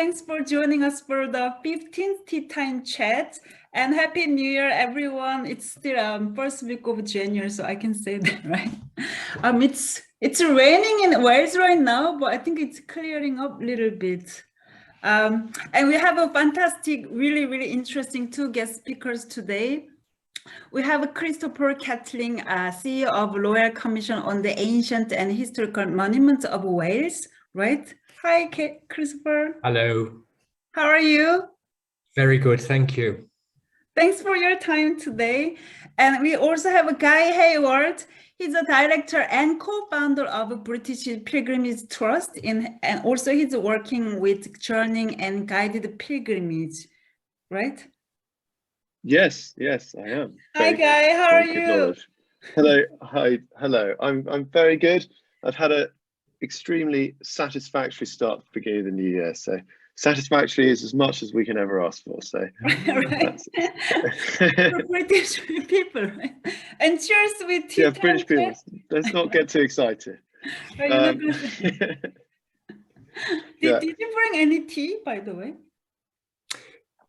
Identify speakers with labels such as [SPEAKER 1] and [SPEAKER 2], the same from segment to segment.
[SPEAKER 1] Thanks for joining us for the 15th Tea Time Chat. And Happy New Year, everyone. It's still first week of January, so I can say that, right? It's raining in Wales right now, but I think it's clearing up a little bit. And we have a fantastic, really interesting two guest speakers today. We have Christopher Catling, CEO of Royal Commission on the Ancient and Historical Monuments of Wales, right? Hi, Christopher.
[SPEAKER 2] Hello.
[SPEAKER 1] How are you?
[SPEAKER 2] Very good, thank you.
[SPEAKER 1] Thanks for your time today. And we also have a Guy Hayward. He's a director and co-founder of British Pilgrimage Trust, and also he's working with journeying and guided pilgrimage, right?
[SPEAKER 3] Yes, I am.
[SPEAKER 1] Hi, Guy. How are you?
[SPEAKER 3] Hello. Hello. I'm very good. I've had a extremely satisfactory start to the beginning of the new year. So satisfactory is as much as we can ever ask for. So
[SPEAKER 1] right. For British people, right? And cheers with tea.
[SPEAKER 3] Yeah, British people. Let's not get too excited.
[SPEAKER 1] Did you bring any tea, by the way?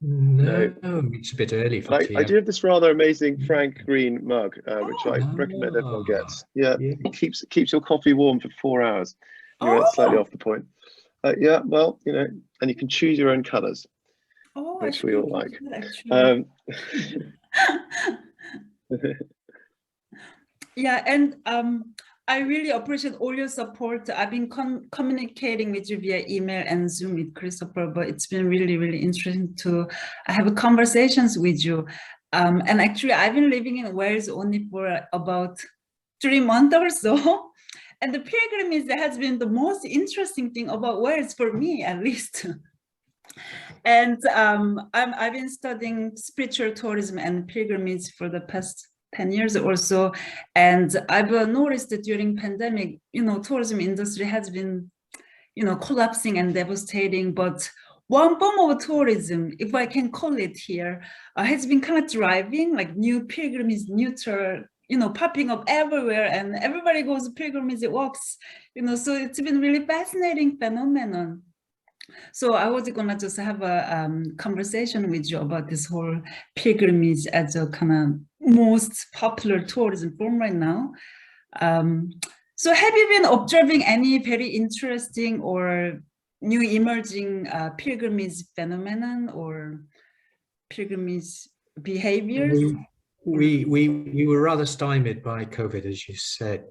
[SPEAKER 2] No, it's a bit early for tea.
[SPEAKER 3] I do have this rather amazing Frank Green mug, which I recommend everyone gets. Yeah, it keeps your coffee warm for 4 hours. You went slightly off the point. Yeah, well, you know, and you can choose your own colours, which we all like.
[SPEAKER 1] Yeah, and I really appreciate all your support. I've been communicating with you via email and Zoom with Christopher, but it's been really interesting to have conversations with you. And actually, I've been living in Wales only for about 3 months or so. And the pilgrimage has been the most interesting thing about Wales for me, at least. And I've been studying spiritual tourism and pilgrimage for the past 10 years or so, and I've noticed that during pandemic, tourism industry has been, collapsing and devastating. But one form of tourism, if I can call it here, has been kind of thriving, like new pilgrimage, neutral, popping up everywhere, and everybody goes pilgrimage walks, so it's been really fascinating phenomenon. So I was gonna just have a conversation with you about this whole pilgrimage as a kind of most popular tourism form right now. So have you been observing any very interesting or new emerging pilgrimage phenomenon or pilgrimage behaviors?
[SPEAKER 2] We were rather stymied by COVID, as you said.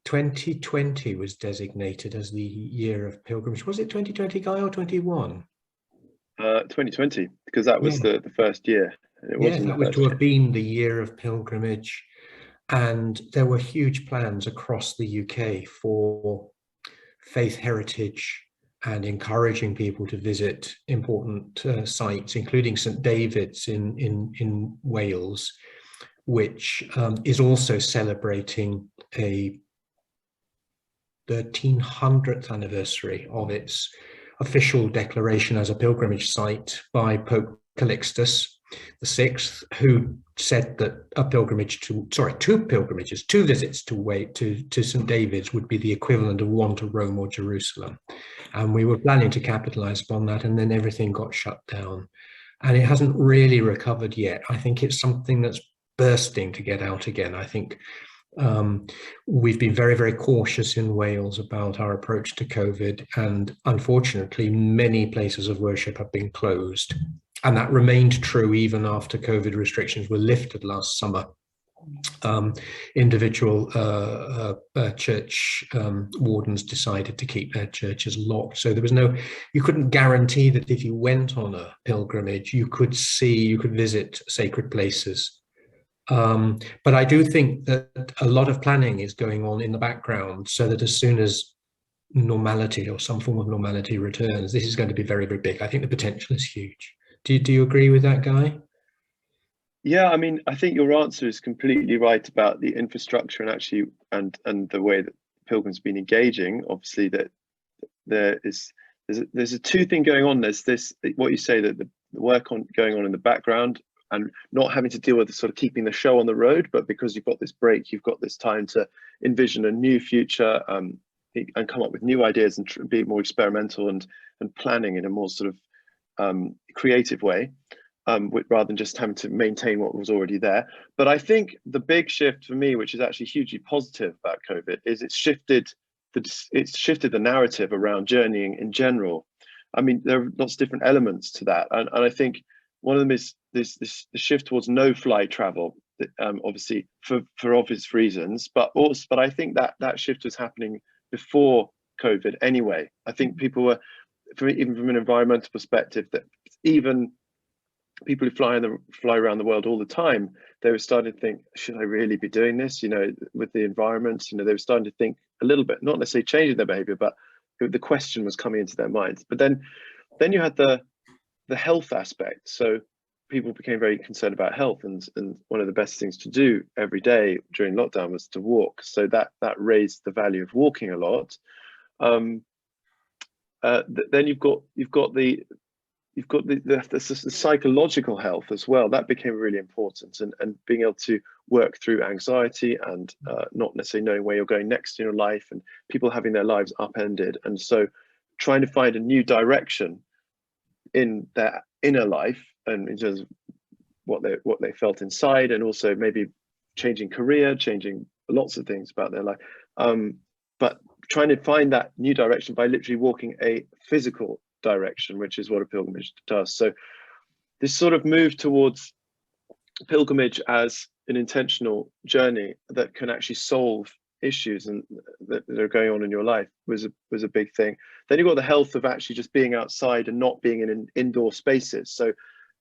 [SPEAKER 2] 2020 was designated as the year of pilgrimage. Was it 2020, Guy, or 21?
[SPEAKER 3] 2020, because that was the first year. It wasn't
[SPEAKER 2] that was to have been the year of pilgrimage. And there were huge plans across the UK for faith heritage and encouraging people to visit important sites, including St David's in Wales, which is also celebrating a 1300th anniversary of its official declaration as a pilgrimage site by Pope Calixtus VI, who said that two visits to St David's would be the equivalent of one to Rome or Jerusalem. And we were planning to capitalize upon that, and then everything got shut down. And it hasn't really recovered yet. I think it's something that's bursting to get out again. I think we've been very cautious in Wales about our approach to COVID, and unfortunately many places of worship have been closed, and that remained true even after COVID restrictions were lifted last summer. Individual church wardens decided to keep their churches locked, so there was you couldn't guarantee that if you went on a pilgrimage you could visit sacred places. But I do think that a lot of planning is going on in the background, so that as soon as normality or some form of normality returns, this is going to be very big. I think the potential is huge. Do you agree with that, Guy?
[SPEAKER 3] Yeah, I mean, I think your answer is completely right about the infrastructure and the way that pilgrims have been engaging. Obviously, that there's a two thing going on. There's this, what you say, that the work going on in the background, and not having to deal with sort of keeping the show on the road, but because you've got this break, you've got this time to envision a new future, and come up with new ideas and be more experimental and planning in a more sort of creative way, rather than just having to maintain what was already there. But I think the big shift for me, which is actually hugely positive about COVID, is it's shifted the narrative around journeying in general. I mean, there are lots of different elements to that, and I think one of them is the shift towards no-fly travel, obviously for obvious reasons, but I think that shift was happening before COVID anyway. I think people were, even from an environmental perspective, that even people who fly around the world all the time, they were starting to think, should I really be doing this? You know, with the environment, you know, they were starting to think a little bit, not necessarily changing their behavior, but the question was coming into their minds. But then you had the health aspect. So people became very concerned about health, and one of the best things to do every day during lockdown was to walk. So that raised the value of walking a lot. Then you've got the psychological health as well. That became really important, and being able to work through anxiety and not necessarily knowing where you're going next in your life, and people having their lives upended. And so trying to find a new direction in their inner life, and in terms of what they felt inside, and also maybe changing career, changing lots of things about their life, but trying to find that new direction by literally walking a physical direction, which is what a pilgrimage does. So this sort of move towards pilgrimage as an intentional journey that can actually solve issues and that are going on in your life was a big thing. Then you've got the health of actually just being outside and not being in indoor spaces. So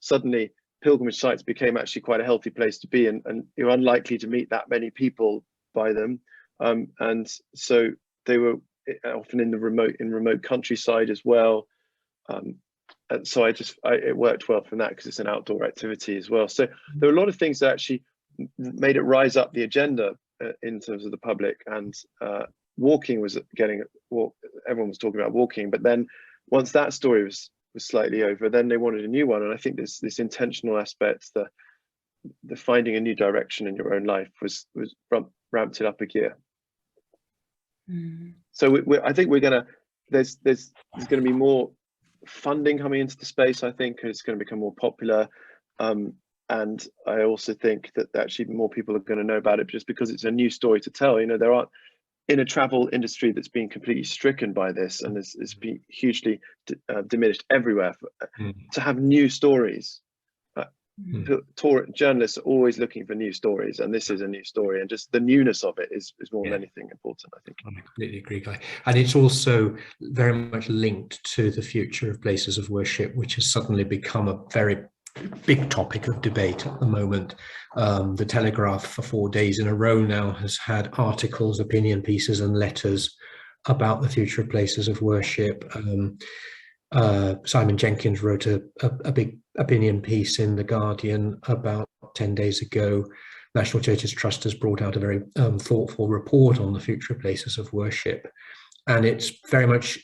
[SPEAKER 3] suddenly pilgrimage sites became actually quite a healthy place to be, and you're unlikely to meet that many people by them, and so they were often in remote countryside as well. And so it worked well from that, because it's an outdoor activity as well. So there were a lot of things that actually made it rise up the agenda in terms of the public, and walking was everyone was talking about walking. But then once that story was slightly over, then they wanted a new one. And I think this intentional aspect, the finding a new direction in your own life was ramped it up a gear. So I think there's going to be more funding coming into the space. I think it's going to become more popular, and I also think that actually more people are going to know about it just because it's a new story to tell. You know, there aren't, in a travel industry that's been completely stricken by this and it's been hugely diminished everywhere, to have new stories. Journalists are always looking for new stories, and this is a new story, and just the newness of it is more than anything important, I think.
[SPEAKER 2] I completely agree, Guy. And it's also very much linked to the future of places of worship, which has suddenly become a very big topic of debate at the moment. The Telegraph for 4 days in a row now has had articles, opinion pieces and letters about the future of places of worship. Simon Jenkins wrote a big opinion piece in The Guardian about 10 days ago. National Churches Trust has brought out a very thoughtful report on the future of places of worship. And it's very much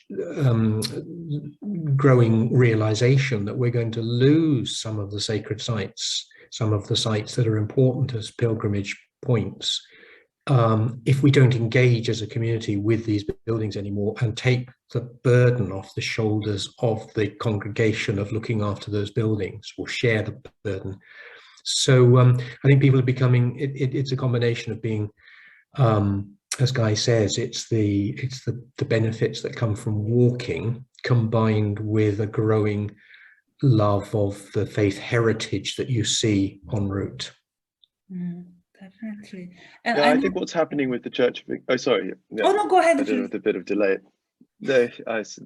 [SPEAKER 2] growing realization that we're going to lose some of the sacred sites, some of the sites that are important as pilgrimage points, if we don't engage as a community with these buildings anymore and take the burden off the shoulders of the congregation of looking after those buildings, or share the burden. So I think people are becoming, it's a combination of being, as Guy says, it's the benefits that come from walking combined with a growing love of the faith heritage that you see en route.
[SPEAKER 1] Definitely. And
[SPEAKER 3] I think what's happening with the Church of... Oh, sorry. Yeah.
[SPEAKER 1] Oh, no, go ahead.
[SPEAKER 3] I don't know, with a bit of delay. There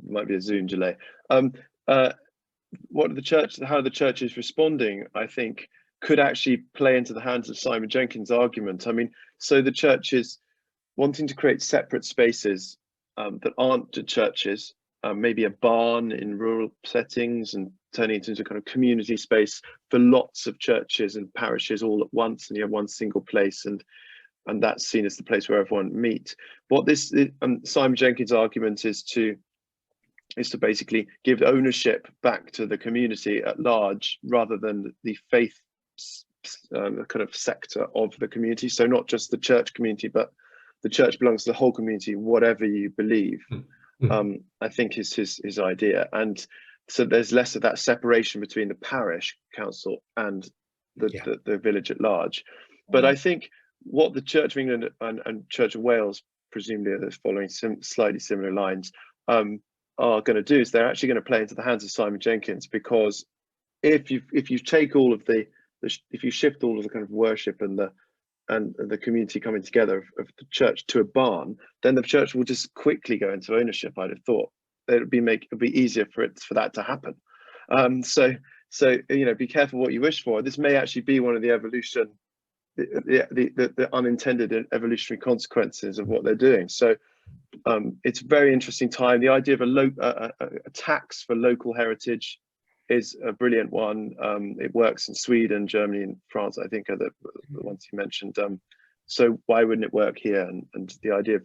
[SPEAKER 3] might be a Zoom delay. How the church is responding, I think, could actually play into the hands of Simon Jenkins' argument. I mean, so the church is wanting to create separate spaces that aren't the churches, maybe a barn in rural settings, and turning it into a kind of community space for lots of churches and parishes all at once, and you have one single place, and that's seen as the place where everyone meets. What this Simon Jenkins' argument is to basically give ownership back to the community at large, rather than the faith kind of sector of the community. So not just the church community, but the church belongs to the whole community, whatever you believe.
[SPEAKER 2] Mm.
[SPEAKER 3] I think is his idea. And so there's less of that separation between the parish council and the village at large. But I think what the Church of England and Church of Wales, presumably are following slightly similar lines, are going to do is they're actually going to play into the hands of Simon Jenkins, because if you take all of if you shift all of the kind of worship and the community coming together of the church to a barn, then the church will just quickly go into ownership. I'd have thought it'd be easier for that to happen. So be careful what you wish for. This may actually be one of the the unintended evolutionary consequences of what they're doing. So it's a very interesting time. The idea of a tax for local heritage is a brilliant one. It works in Sweden, Germany, and France, I think, are the ones you mentioned. So why wouldn't it work here? And the idea of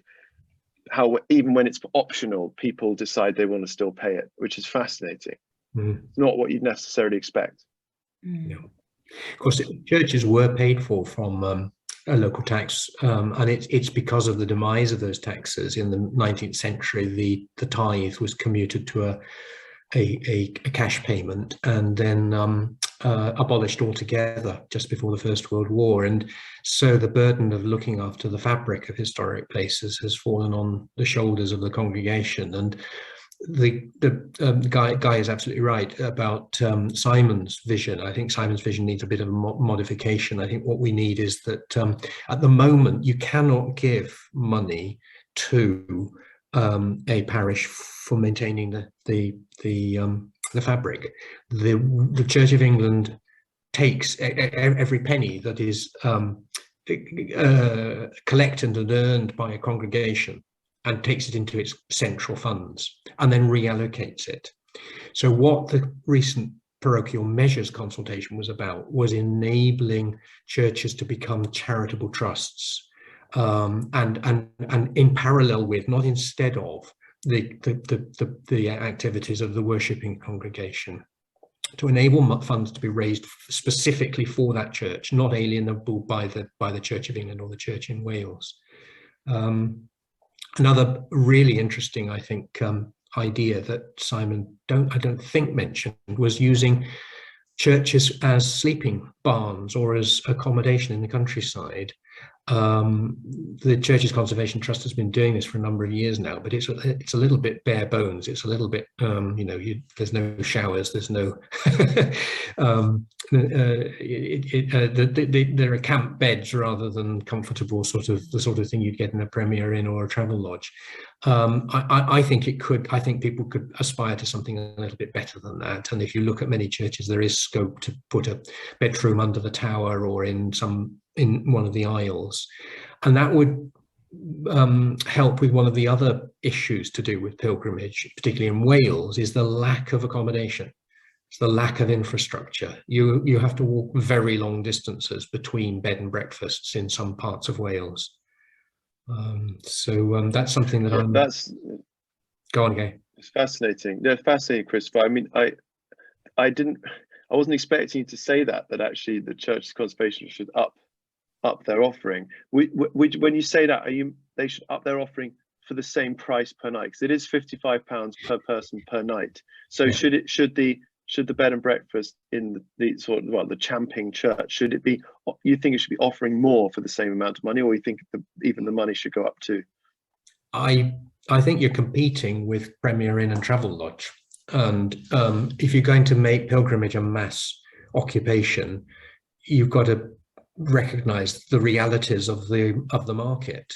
[SPEAKER 3] how even when it's optional, people decide they want to still pay it, which is fascinating. It's not what you'd necessarily expect.
[SPEAKER 2] No. Of course, churches were paid for from a local tax, and it's because of the demise of those taxes in the 19th century. The tithe was commuted to a cash payment, and then abolished altogether just before the First World War. And so the burden of looking after the fabric of historic places has fallen on the shoulders of the congregation. And the guy is absolutely right about Simon's vision. I think Simon's vision needs a bit of a modification. I think what we need is that at the moment you cannot give money to a parish for maintaining the fabric. The Church of England takes every penny that is collected and earned by a congregation and takes it into its central funds and then reallocates it. So what the recent parochial measures consultation was about was enabling churches to become charitable trusts, and in parallel with, not instead of, the activities of the worshipping congregation, to enable funds to be raised specifically for that church, not alienable by the Church of England or the Church in Wales. Another really interesting, I think, idea that Simon I don't think mentioned was using churches as sleeping barns or as accommodation in the countryside. The Churches Conservation Trust has been doing this for a number of years now, but it's a little bit bare bones. It's a little bit, there's no showers, there's no, there are camp beds rather than comfortable the sort of thing you'd get in a Premier Inn or a travel lodge. I think people could aspire to something a little bit better than that. And if you look at many churches, there is scope to put a bedroom under the tower or in one of the aisles, and that would help with one of the other issues to do with pilgrimage, particularly in Wales, is the lack of accommodation. It's the lack of infrastructure. You have to walk very long distances between bed and breakfasts in some parts of Wales. So that's something that Go on, Gay.
[SPEAKER 3] It's fascinating. Yeah, fascinating, Christopher. I mean, I wasn't expecting you to say that actually the Church's Conservation should up their offering. When you say that, they should up their offering for the same price per night? Because it is £55 per person per night. So yeah. Should the bed and breakfast in the Champing Church, should it be? You think it should be offering more for the same amount of money, or you think even the money should go up too?
[SPEAKER 2] I think you're competing with Premier Inn and Travel Lodge, and if you're going to make pilgrimage a mass occupation, you've got to recognise the realities of the market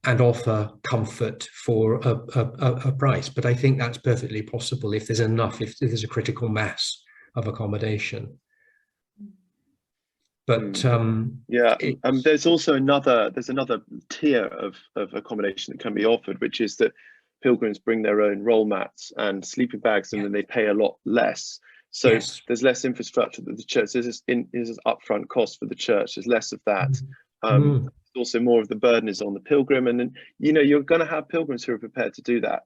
[SPEAKER 2] and offer comfort for a price. But I think that's perfectly possible if there's a critical mass of accommodation. But
[SPEAKER 3] there's also another tier of accommodation that can be offered, which is that pilgrims bring their own roll mats and sleeping bags, and then they pay a lot less. So there's less infrastructure that the church, there's an upfront cost for the church. There's less of that. Also more of the burden is on the pilgrim, and then you're going to have pilgrims who are prepared to do that,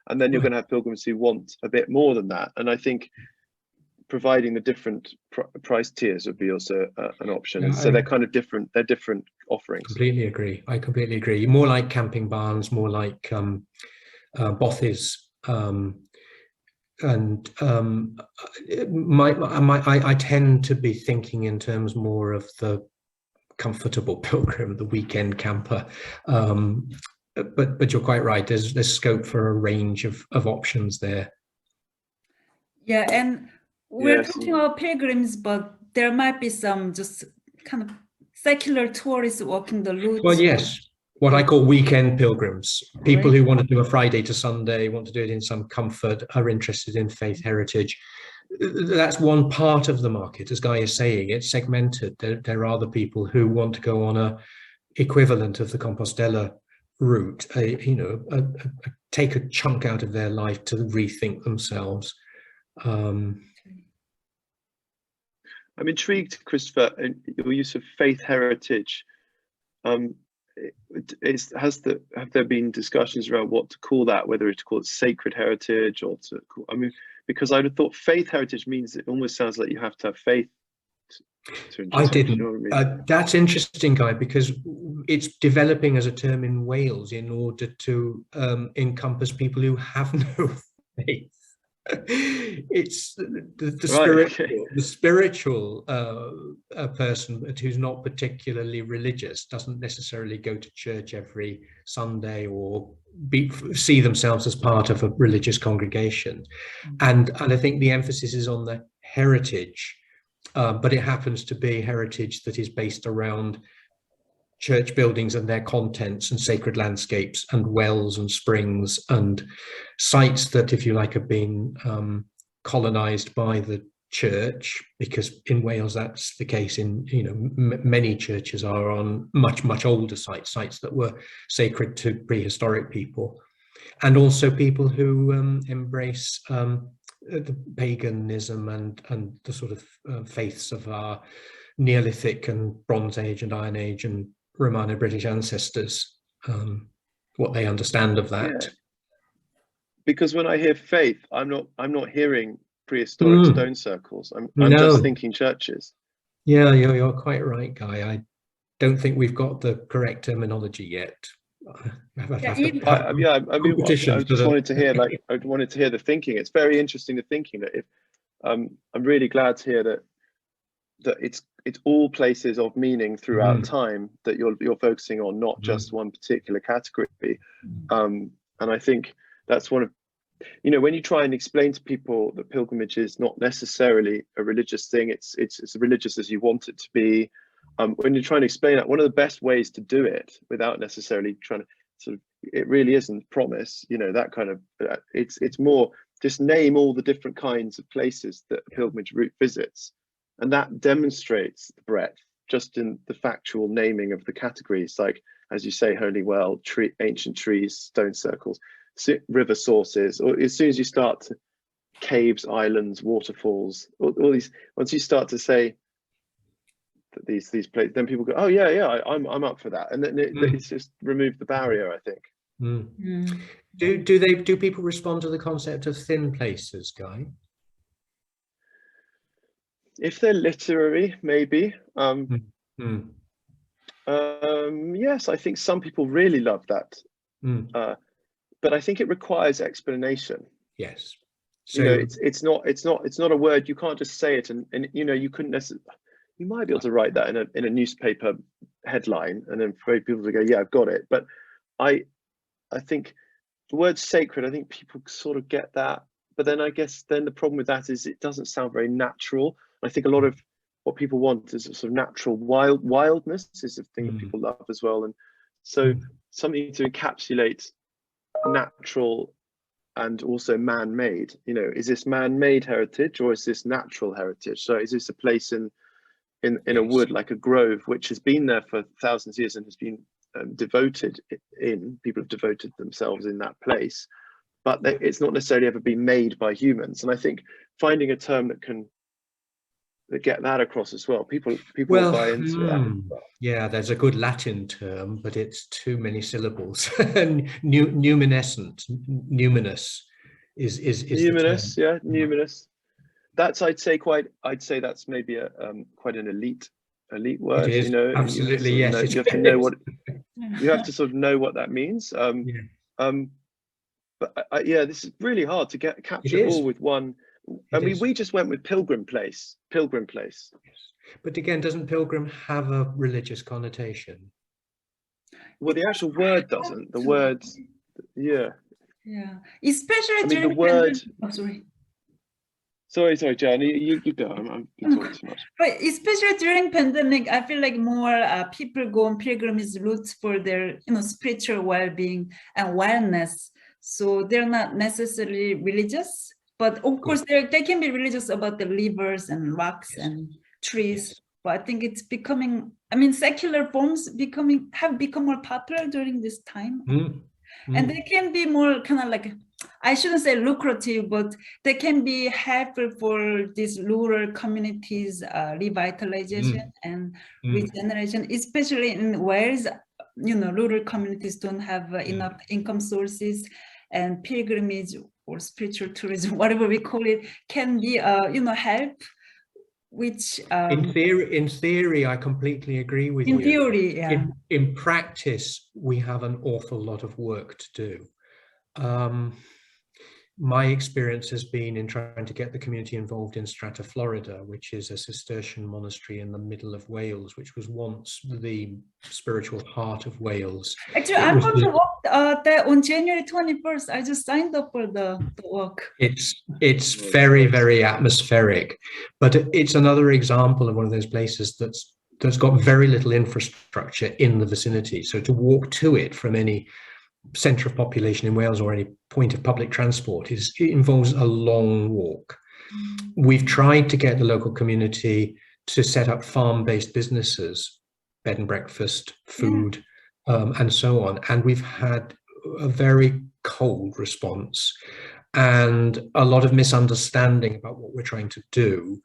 [SPEAKER 3] and then you're going to have pilgrims who want a bit more than that. And I think providing the different price tiers would be also an option.
[SPEAKER 2] Yeah,
[SPEAKER 3] And so they're kind of different. They're different offerings.
[SPEAKER 2] Completely agree. I completely agree. More like camping barns, more like bothies. And I tend to be thinking in terms more of the comfortable pilgrim, the weekend camper. But you're quite right. There's scope for a range of options there.
[SPEAKER 1] Yeah, and we're talking about pilgrims, but there might be some just kind of secular tourists walking the route.
[SPEAKER 2] Well, yes. What I call weekend pilgrims, people who want to do a Friday to Sunday, want to do it in some comfort, are interested in faith heritage. That's one part of the market, as Guy is saying. It's segmented. There are the people who want to go on a equivalent of the Compostela route, take a chunk out of their life to rethink themselves.
[SPEAKER 3] I'm intrigued, Christopher, in your use of faith heritage. Have there been discussions around what to call that, whether it's called sacred heritage or to call, because I'd have thought faith heritage means it almost sounds like you have to have faith to
[SPEAKER 2] I didn't.
[SPEAKER 3] You know what I mean?
[SPEAKER 2] That's interesting, Guy, because it's developing as a term in Wales in order to encompass people who have no faith. It's the spiritual person who's not particularly religious, doesn't necessarily go to church every Sunday or see themselves as part of a religious congregation. And I think the emphasis is on the heritage, but it happens to be heritage that is based around church buildings and their contents and sacred landscapes and wells and springs and sites that, if you like, have been colonized by the church, because in Wales that's the case. In many churches are on much older sites that were sacred to prehistoric people, and also people who embrace the paganism and the sort of faiths of our Neolithic and Bronze Age and Iron Age and Romano-British ancestors, what they understand of that.
[SPEAKER 3] Yeah. Because when I hear faith, I'm not hearing prehistoric stone circles. I'm just thinking churches.
[SPEAKER 2] Yeah, you're quite right, Guy. I don't think we've got the I
[SPEAKER 3] just wanted to hear the thinking. It's very interesting, the thinking that if I'm really glad to hear that it's all places of meaning throughout time that you're focusing on, not just one particular category. And I think that's one of, when you try and explain to people that pilgrimage is not necessarily a religious thing, it's as religious as you want it to be. When you're trying to explain that, one of the best ways to do it without necessarily trying to sort of, it really isn't promise, that kind of, it's more just name all the different kinds of places that a pilgrimage route visits. And that demonstrates the breadth just in the factual naming of the categories, like, as you say, holy well, ancient trees, stone circles, river sources, or as soon as you start to caves, islands, waterfalls, all these, once you start to say that these places, then people go, oh yeah, I'm up for that. And then it's just removed the barrier, I think.
[SPEAKER 2] Do people respond to the concept of thin places, Guy?
[SPEAKER 3] If they're literary, maybe. Yes, I think some people really love that. But I think it requires explanation.
[SPEAKER 2] Yes.
[SPEAKER 3] So it's not a word. You can't just say it, and you couldn't necessarily. You might be able to write that in a newspaper headline, and then for people to go, yeah, I've got it. But I think the word sacred, I think people sort of get that. But then I guess the problem with that is it doesn't sound very natural. I think a lot of what people want is a sort of natural wildness is a thing that people love as well. And so something to encapsulate natural and also man-made, is this man-made heritage or is this natural heritage? So is this a place in a wood, like a grove, which has been there for thousands of years and has been devoted people have devoted themselves in that place, but it's not necessarily ever been made by humans. And I think finding a term that can get that across as well, people buy into that.
[SPEAKER 2] Yeah, there's a good Latin term, but it's too many syllables. Numinescent, numinous is
[SPEAKER 3] numinous, yeah, numinous. that's I'd say that's maybe a quite an elite word.
[SPEAKER 2] It is,
[SPEAKER 3] You know,
[SPEAKER 2] absolutely, yes.
[SPEAKER 3] you have to know what
[SPEAKER 1] Yeah.
[SPEAKER 3] you have to sort of know what that means.
[SPEAKER 2] Yeah.
[SPEAKER 3] But yeah, this is really hard to capture
[SPEAKER 2] It
[SPEAKER 3] all
[SPEAKER 2] is.
[SPEAKER 3] with one. I
[SPEAKER 2] It
[SPEAKER 3] mean,
[SPEAKER 2] is.
[SPEAKER 3] we just went with pilgrim place.
[SPEAKER 2] Yes. But again, doesn't pilgrim have a religious connotation?
[SPEAKER 3] Well, the actual word doesn't. The word, yeah.
[SPEAKER 1] Yeah, especially
[SPEAKER 3] I mean, the
[SPEAKER 1] during
[SPEAKER 3] word.
[SPEAKER 1] pandemic. Oh, sorry.
[SPEAKER 3] Sorry, Jan. You go. I'm talking too much.
[SPEAKER 1] But especially during pandemic, I feel like more people go on pilgrimage routes for their, spiritual well-being and wellness. So they're not necessarily religious, but of course they can be religious about the rivers and rocks and trees.
[SPEAKER 2] Yes.
[SPEAKER 1] But I think it's becoming. I mean, secular forms have become more popular during this time. And they can be more kind of like, I shouldn't say lucrative, but they can be helpful for these rural communities, revitalization and regeneration, especially in Wales. Rural communities don't have enough income sources, and pilgrimage or spiritual tourism, whatever we call it, can be, help. Which
[SPEAKER 2] in theory, I completely agree with you.
[SPEAKER 1] In theory, yeah.
[SPEAKER 2] In practice, we have an awful lot of work to do. My experience has been in trying to get the community involved in Strata, Florida, which is a Cistercian monastery in the middle of Wales, which was once the spiritual heart of Wales.
[SPEAKER 1] Actually, I'm going to walk there on January 21st. I just signed up for the walk.
[SPEAKER 2] It's very, very atmospheric, but it's another example of one of those places that's got very little infrastructure in the vicinity. So to walk to it from any centre of population in Wales or any point of public transport it involves a long walk. We've tried to get the local community to set up farm-based businesses, bed and breakfast, food, and so on, and we've had a very cold response and a lot of misunderstanding about what we're trying to do.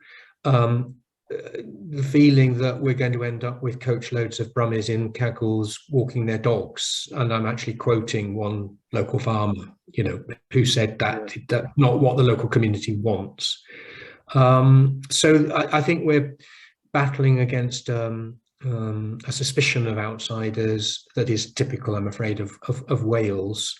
[SPEAKER 2] The feeling that we're going to end up with coach loads of Brummies in Caggles walking their dogs, and I'm actually quoting one local farmer, who said that's not what the local community wants. So I think we're battling against a suspicion of outsiders that is typical, I'm afraid, of Wales,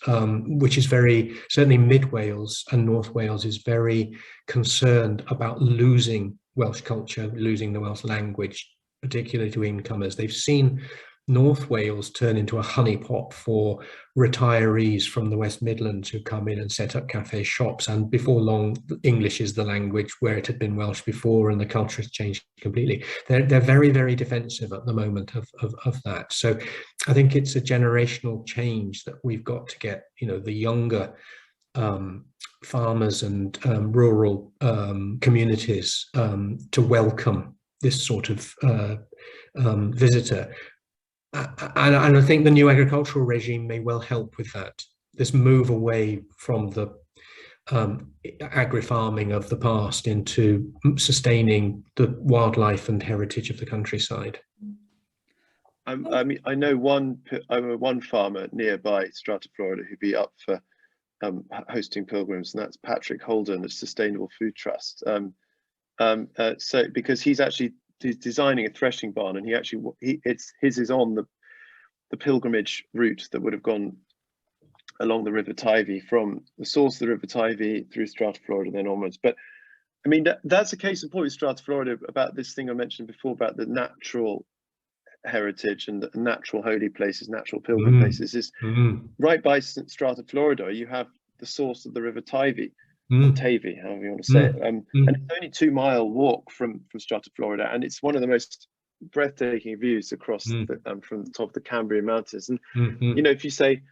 [SPEAKER 2] which is certainly mid Wales and North Wales is very concerned about losing Welsh culture, losing the Welsh language, particularly to incomers. They've seen North Wales turn into a honeypot for retirees from the West Midlands who come in and set up cafes, shops, and before long, English is the language where it had been Welsh before, and the culture has changed completely. They're very, very defensive at the moment of that. So I think it's a generational change that we've got to get, the younger farmers and rural communities to welcome this sort of visitor. And I think the new agricultural regime may well help with that, this move away from the agri-farming of the past into sustaining the wildlife and heritage of the countryside.
[SPEAKER 3] I mean, I know one farmer nearby Strata, Florida, who'd be up for hosting pilgrims, and that's Patrick Holden of Sustainable Food Trust. So because he's designing a threshing barn, and his is on the pilgrimage route that would have gone along the River Teivi, from the source of the River Teivi through Strata, Florida, then onwards. But I mean, that's a case in point with Strata, Florida, about this thing I mentioned before about the natural heritage and the natural holy places, natural pilgrim places. Is right by Strata, Florida, you have the source of the River Teivi, or Tavy, however you want to say it, and it's only 2-mile walk from Strata, Florida, and it's one of the most breathtaking views across from the top of the Cambrian Mountains. And if you say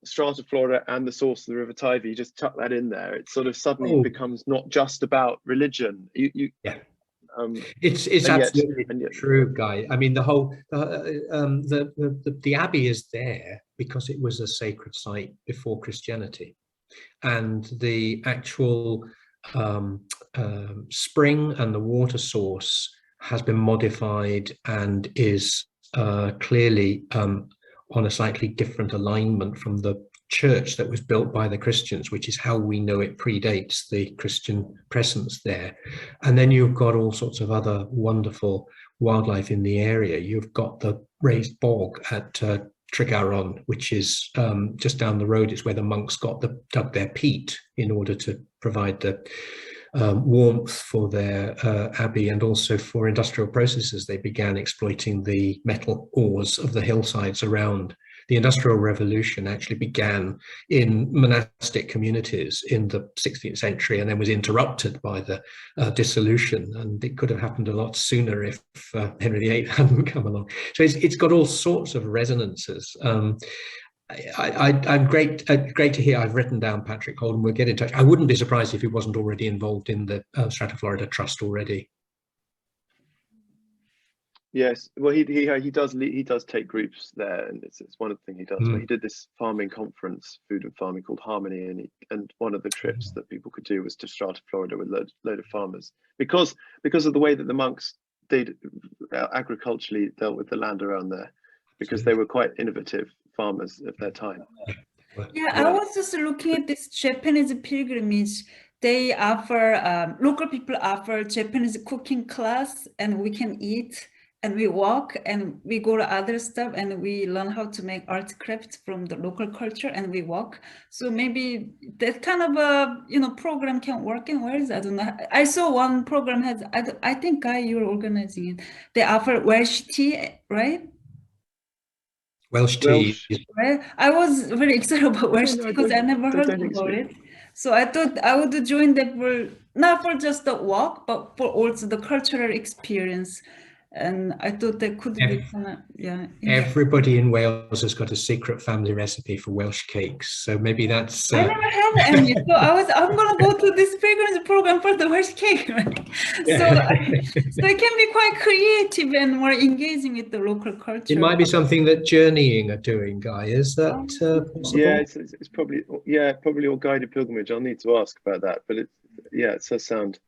[SPEAKER 3] Strata, Florida, and the source of the River Teivi, you just tuck that in there, it sort of suddenly becomes not just about religion.
[SPEAKER 2] It's absolutely true, Guy. I mean, the abbey is there because it was a sacred site before Christianity, and the actual spring and the water source has been modified and is clearly on a slightly different alignment from the church that was built by the Christians, which is how we know it predates the Christian presence there. And then you've got all sorts of other wonderful wildlife in the area. You've got the raised bog at Tregaron, which is just down the road. It's where the monks dug their peat in order to provide the warmth for their abbey, and also for industrial processes. They began exploiting the metal ores of the hillsides around. The Industrial Revolution actually began in monastic communities in the 16th century and then was interrupted by the dissolution. And it could have happened a lot sooner if Henry VIII hadn't come along. So it's got all sorts of resonances. I'm great to hear. I've written down Patrick Holden. We'll get in touch. I wouldn't be surprised if he wasn't already involved in the Strata Florida Trust already.
[SPEAKER 3] Yes, well, he does take groups there, and it's one of the things he does. But he did this farming conference, food and farming, called Harmony, and one of the trips that people could do was to Strata Florida with a load of farmers, because of the way that the monks did agriculturally dealt with the land around there, because they were quite innovative farmers of their time.
[SPEAKER 1] Yeah, I was just looking at this Japanese pilgrimage. They offer local people offer Japanese cooking class, and we can eat. And we walk and we go to other stuff and we learn how to make art crafts from the local culture, and we walk. So maybe that kind of a program can work in Wales. I don't know. I saw one program has, I think Guy, you're organizing it. They offer Welsh tea, right?
[SPEAKER 2] Welsh tea.
[SPEAKER 1] Right. I was very excited about Welsh tea because I never heard about it. So I thought I would join that for not for just the walk, but for also the cultural experience. And I thought that could be kind of, yeah.
[SPEAKER 2] Everybody in Wales has got a secret family recipe for Welsh cakes, so maybe that's.
[SPEAKER 1] I never had any, so I'm gonna go to this pilgrimage program for the Welsh cake, right? So it can be quite creative and more engaging with the local culture.
[SPEAKER 2] It might be something that Journeying are doing, Guy. Is that possible?
[SPEAKER 3] Yeah, it's probably all guided pilgrimage. I'll need to ask about that, but it does sound.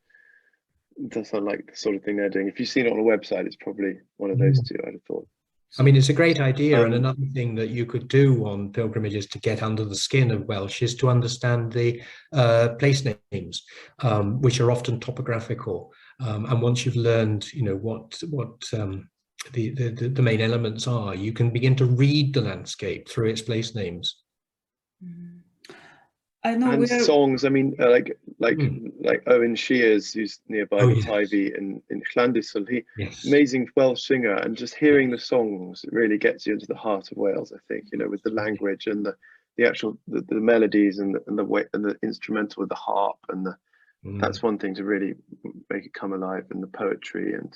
[SPEAKER 3] It does sound like the sort of thing they're doing. If you've seen it on a website, it's probably one of those two, I'd have thought.
[SPEAKER 2] I mean, it's a great idea. And another thing that you could do on pilgrimages to get under the skin of Welsh is to understand the place names, which are often topographical. And once you've learned, what the main elements are, you can begin to read the landscape through its place names.
[SPEAKER 1] I know.
[SPEAKER 3] And songs. I mean, like Owen Shears, who's nearby the Tybee in Llandyssil. Amazing Welsh singer, and just hearing the songs really gets you into the heart of Wales. I think with the language and the actual the melodies and the way and the instrumental with the harp and that's one thing to really make it come alive, and the poetry, and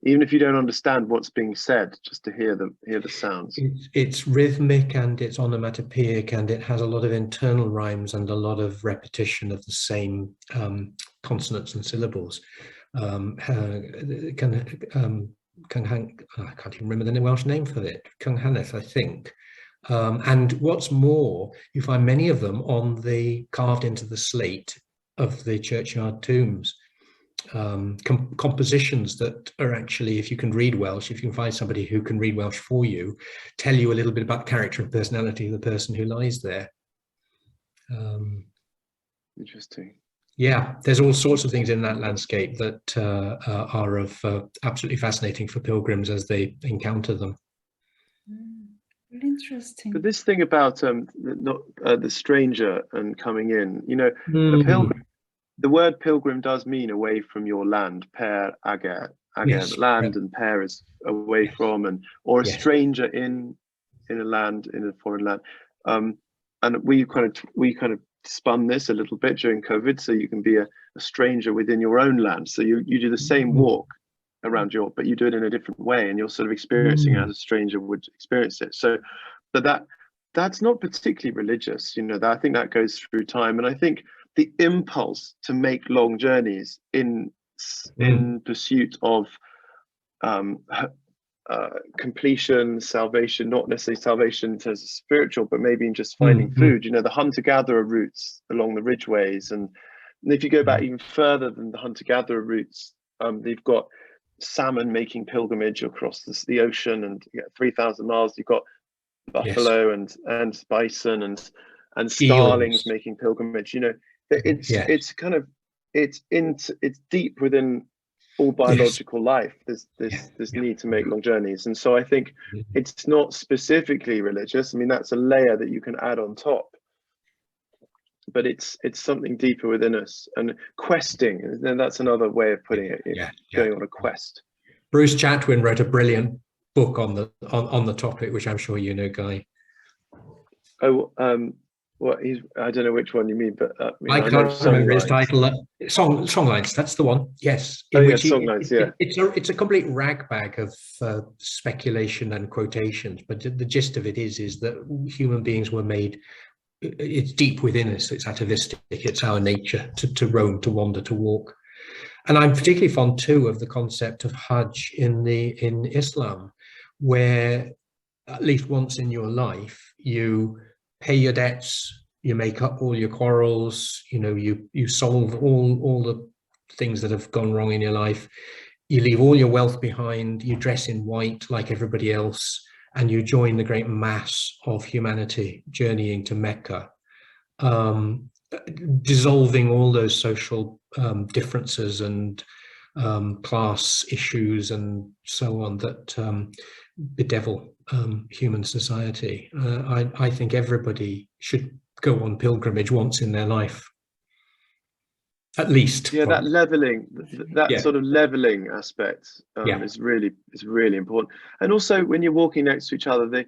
[SPEAKER 3] even if you don't understand what's being said, just to hear the sounds.
[SPEAKER 2] It's rhythmic and it's onomatopoeic, and it has a lot of internal rhymes and a lot of repetition of the same consonants and syllables. I can't even remember the Welsh name for it. Cynghannedd, I think. And what's more, you find many of them carved into the slate of the churchyard tombs. Compositions that are actually, if you can read Welsh, if you can find somebody who can read Welsh for you, tell you a little bit about the character and personality of the person who lies there.
[SPEAKER 3] Interesting.
[SPEAKER 2] Yeah, there's all sorts of things in that landscape that are of absolutely fascinating for pilgrims as they encounter them.
[SPEAKER 1] Really interesting.
[SPEAKER 3] But this thing about the stranger and coming in, the pilgrim. The word pilgrim does mean away from your land, per ager, land, and per is away from, or a stranger in a land, in a foreign land. And we kind of spun this a little bit during COVID, so you can be a stranger within your own land. So you do the same walk around but you do it in a different way, and you're sort of experiencing it as a stranger would experience it. So, but that's not particularly religious, I think that goes through time, and I think the impulse to make long journeys in pursuit of completion, salvation, not necessarily salvation in terms of spiritual, but maybe in just finding food. The hunter-gatherer routes along the ridgeways, and if you go back even further than the hunter-gatherer routes, they've got salmon making pilgrimage across the ocean, and 3,000 miles. You've got buffalo and bison, and starlings
[SPEAKER 2] Eels.
[SPEAKER 3] making pilgrimage. You know, it's
[SPEAKER 2] Yeah.
[SPEAKER 3] it's kind of it's deep within all biological life. This need to make long journeys, and so I think it's not specifically religious. I mean, that's a layer that you can add on top, but it's something deeper within us. And questing, and that's another way of putting it. Going on a quest.
[SPEAKER 2] Bruce Chatwin wrote a brilliant book on the topic, which I'm sure you know, Guy.
[SPEAKER 3] Oh, what I don't know which one you mean, but
[SPEAKER 2] I can't remember his title. Songlines, that's the one. Yes.
[SPEAKER 3] Songlines. Yeah.
[SPEAKER 2] It's a complete ragbag of speculation and quotations, but the gist of it is that human beings were made. It's deep within us. It's atavistic. It's our nature to roam, to wander, to walk. And I'm particularly fond too of the concept of Hajj in Islam, where at least once in your life you pay your debts, you make up all your quarrels, you know, you solve all the things that have gone wrong in your life, you leave all your wealth behind, you dress in white like everybody else, and you join the great mass of humanity journeying to Mecca, dissolving all those social differences and class issues and so on that bedevil human society. I think everybody should go on pilgrimage once in their life, at least.
[SPEAKER 3] Yeah, that leveling, sort of leveling aspect is really important. And also, when you're walking next to each other,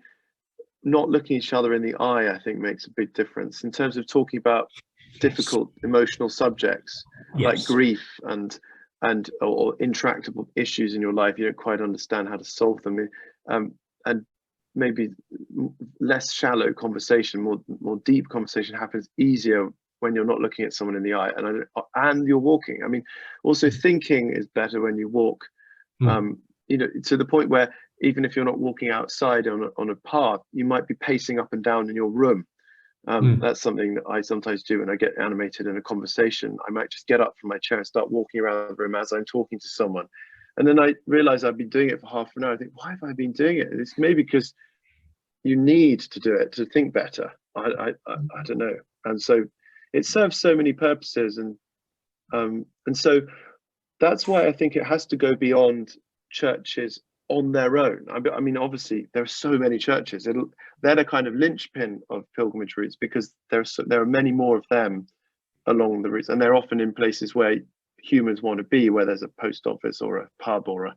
[SPEAKER 3] not looking each other in the eye, I think, makes a big difference in terms of talking about difficult emotional subjects like grief or intractable issues in your life. You don't quite understand how to solve them, and maybe less shallow conversation, more deep conversation happens easier when you're not looking at someone in the eye and you're walking. I mean, also thinking is better when you walk. You know, to the point where even if you're not walking outside on a path, you might be pacing up and down in your room. That's something that I sometimes do when I get animated in a conversation. I might just get up from my chair and start walking around the room as I'm talking to someone. And then I realize I've been doing it for half an hour. I think, why have I been doing it? It's maybe because you need to do it to think better. I don't know. And so it serves so many purposes. And so that's why I think it has to go beyond churches on their own. I mean, obviously, there are so many churches. They're the kind of linchpin of pilgrimage routes because there are many more of them along the routes, and they're often in places where humans want to be, where there's a post office or a pub or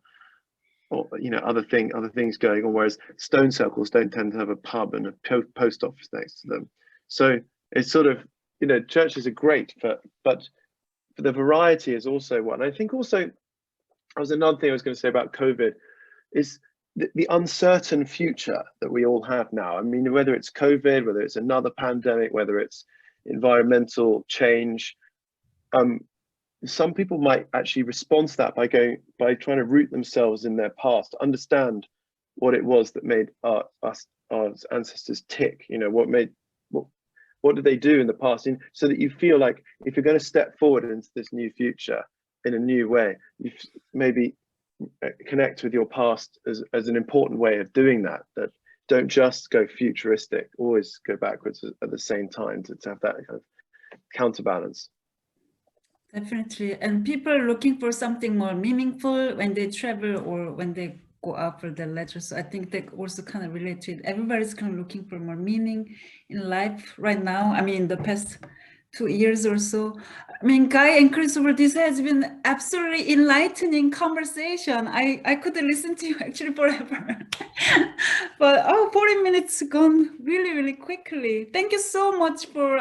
[SPEAKER 3] you know, other things going on. Whereas stone circles don't tend to have a pub and a post office next to them. So it's sort of, you know, churches are great, but the variety is also one. I think also, there was another thing I was going to say about COVID, is the uncertain future that we all have now. I mean, whether it's COVID, whether it's another pandemic, whether it's environmental change, some people might actually respond to that by trying to root themselves in their past, understand what it was that made our ancestors tick. You know, what did they do in the past, so that you feel like if you're going to step forward into this new future in a new way, you maybe connect with your past as an important way of doing that. That don't just go futuristic, always go backwards at the same time, to have that kind of counterbalance.
[SPEAKER 1] Definitely. And people are looking for something more meaningful when they travel or when they go out for their letters. So I think they also kind of relate to it. Everybody's kind of looking for more meaning in life right now. I mean, the past 2 years or so. I mean, Guy and Christopher, this has been absolutely enlightening conversation. I could listen to you actually forever. But 40 minutes gone really, really quickly. Thank you so much for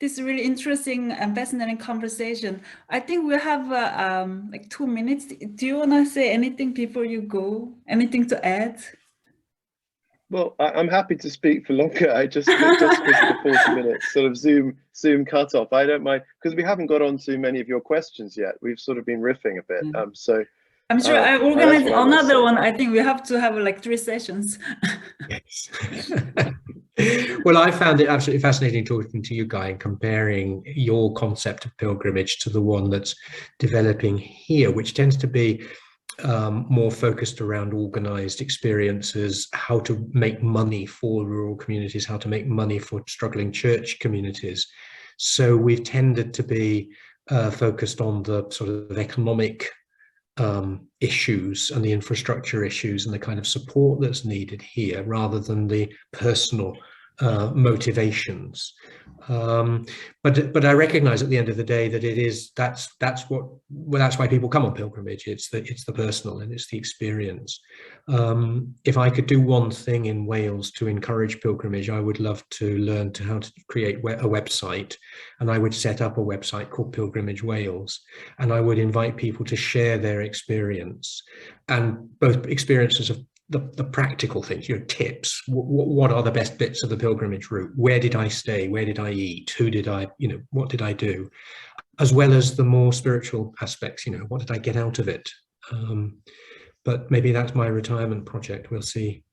[SPEAKER 1] this really interesting and fascinating conversation. I think we have like 2 minutes. Do you want to say anything before you go? Anything to add?
[SPEAKER 3] Well, I'm happy to speak for longer. I just because the 40 minutes sort of Zoom cut off. I don't mind, because we haven't got on to many of your questions yet. We've sort of been riffing a bit. So
[SPEAKER 1] I'm sure I organize another one. I think we have to have like 3 sessions.
[SPEAKER 2] Yes. Well, I found it absolutely fascinating talking to you, Guy, and comparing your concept of pilgrimage to the one that's developing here, which tends to be more focused around organized experiences, how to make money for rural communities, how to make money for struggling church communities. So we've tended to be focused on the sort of economic issues and the infrastructure issues and the kind of support that's needed here, rather than the personal motivations. But I recognize at the end of the day that that's why people come on pilgrimage. It's the personal and it's the experience. If I could do one thing in Wales to encourage pilgrimage, I would love to learn how to create a website, and I would set up a website called Pilgrimage Wales, and I would invite people to share their experience, and both experiences of the practical things, tips. What are the best bits of the pilgrimage route? Where did I stay? Where did I eat? Who did I, what did I do? As well as the more spiritual aspects, what did I get out of it? But maybe that's my retirement project. We'll see.